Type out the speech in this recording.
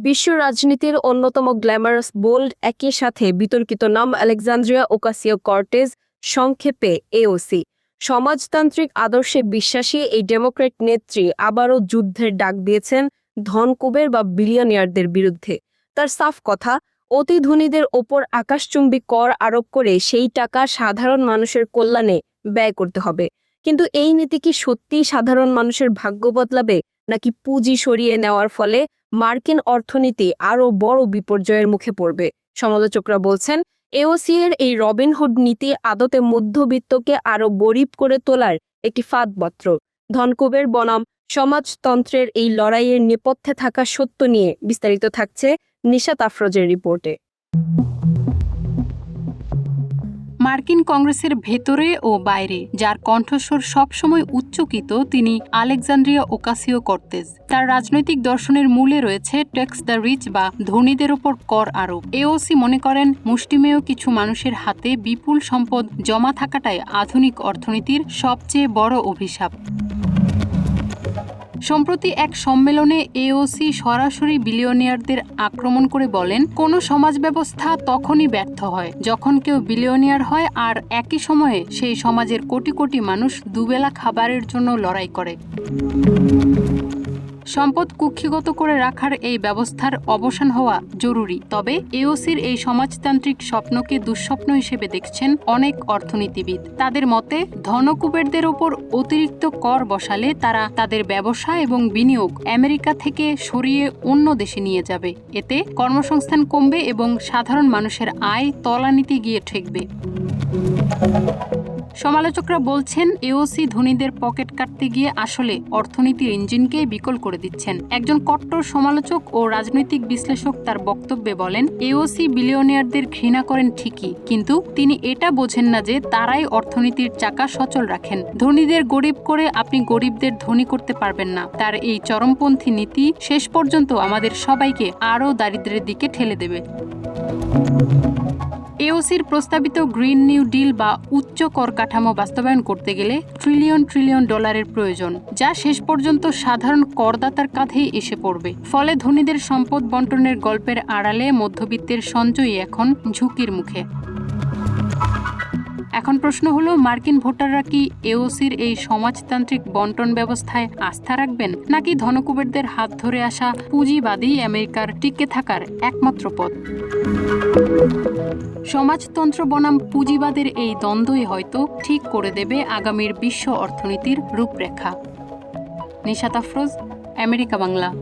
বিশ্ব রাজনীতির অন্যতম গ্ল্যামারাস বোল্ড একই সাথে বিতর্কিত নাম আলেকজান্দ্রিয়া ওকাসিও-কর্টেজ, সংক্ষেপে এওসি। সমাজতান্ত্রিক আদর্শে বিশ্বাসী এই ডেমোক্র্যাট নেত্রী আবারও যুদ্ধের ডাক দিয়েছেন ধনকুবের বা বিলিয়নিয়ারদের বিরুদ্ধে। তার সাফ কথা, অতি ধনীদের ওপর আকাশচুম্বী কর আরোপ করে সেই টাকা সাধারণ মানুষের কল্যাণে ব্যয় করতে হবে। কিন্তু এই নীতি কি সত্যিই সাধারণ মানুষের ভাগ্য বদলাবে, নাকি পুঁজি সরিয়ে নেওয়ার ফলে মার্কিন অর্থনীতি আরও বড় বিপর্যয়ের মুখে পড়বে? সমালোচকরা বলছেন, এওসি এর এই রবিনহুড নীতি আদতে মধ্যবিত্তকে আরও গরিব করে তোলার একটি ফাঁদপত্র। ধনকুবের বনাম সমাজতন্ত্রের এই লড়াইয়ের নেপথ্যে থাকা সত্য নিয়ে বিস্তারিত থাকছে নিশাত আফরোজের রিপোর্টে। মার্কিন কংগ্রেসের ভেতরে ও বাইরে যার কণ্ঠস্বর সবসময় উচ্চকিত তিনি আলেকজান্দ্রিয়া ওকাসিও-কর্টেজ। তার রাজনৈতিক দর্শনের মূলে রয়েছে ট্যাক্স দ্য রিচ বা ধনীদের ওপর কর আরোপ। এওসি মনে করেন মুষ্টিমেয় কিছু মানুষের হাতে বিপুল সম্পদ জমা থাকাটাই আধুনিক অর্থনীতির সবচেয়ে বড় অভিশাপ। সম্প্রতি এক সম্মেলনে এওসি সরাসরি বিলিয়নিয়ারদের আক্রমণ করে বলেন, কোনো সমাজ ব্যবস্থা তখনই ব্যর্থ হয় যখন কেউ বিলিয়নিয়ার হয় আর একই সময়ে সেই সমাজের কোটি কোটি মানুষ দুবেলা খাবারের জন্য লড়াই করে। সম্পদ কুক্ষিগত করে রাখার এই ব্যবস্থার অবসান হওয়া জরুরি। তবে এওসির এই সমাজতান্ত্রিক স্বপ্নকে দুঃস্বপ্ন হিসেবে দেখছেন অনেক অর্থনীতিবিদ। তাদের মতে ধনকুবেরদের ওপর অতিরিক্ত কর বসালে তারা তাদের ব্যবসা এবং বিনিয়োগ আমেরিকা থেকে সরিয়ে অন্য দেশে নিয়ে যাবে। এতে কর্মসংস্থান কমবে এবং সাধারণ মানুষের আয় তলানিতে গিয়ে ঠেকবে। সমালোচকরা বলছেন, এওসি ধনীদের পকেট কাটতে গিয়ে আসলে অর্থনীতির ইঞ্জিনকে বিকল করে দিচ্ছেন। একজন কট্টর সমালোচক ও রাজনৈতিক বিশ্লেষক তার বক্তব্যে বলেন, এওসি বিলিয়নিয়ারদের ঘৃণা করেন ঠিকই, কিন্তু তিনি এটা বোঝেন না যে তারাই অর্থনীতির চাকা সচল রাখেন। ধনীদের গরিব করে আপনি গরিবদের ধনী করতে পারবেন না। তার এই চরমপন্থী নীতি শেষ পর্যন্ত আমাদের সবাইকে আরও দারিদ্র্যের দিকে ঠেলে দেবে। এওসির প্রস্তাবিত গ্রিন নিউ ডিল বা উচ্চ কর কাঠামো বাস্তবায়ন করতে গেলে ট্রিলিয়ন ট্রিলিয়ন ডলারের প্রয়োজন, যা শেষ পর্যন্ত সাধারণ করদাতার কাঁধেই এসে পড়বে। ফলে ধনীদের সম্পদ বন্টনের গল্পের আড়ালে মধ্যবিত্তের সঞ্চয়ই এখন ঝুঁকির মুখে। এখন প্রশ্ন হলো, মার্কিন ভোটাররা কি এওসির এই সমাজতান্ত্রিক বন্টন ব্যবস্থায় আস্থা রাখবেন, নাকি ধনকুবেরদের হাত ধরে আসা পুঁজিবাদী আমেরিকার টিকে থাকার একমাত্র পথ? সমাজতন্ত্র বনাম পুঁজিবাদের এই দ্বন্দ্বই হয়তো ঠিক করে দেবে আগামীর বিশ্ব অর্থনীতির রূপরেখা। নিশাত আফরোজ, আমেরিকা বাংলা।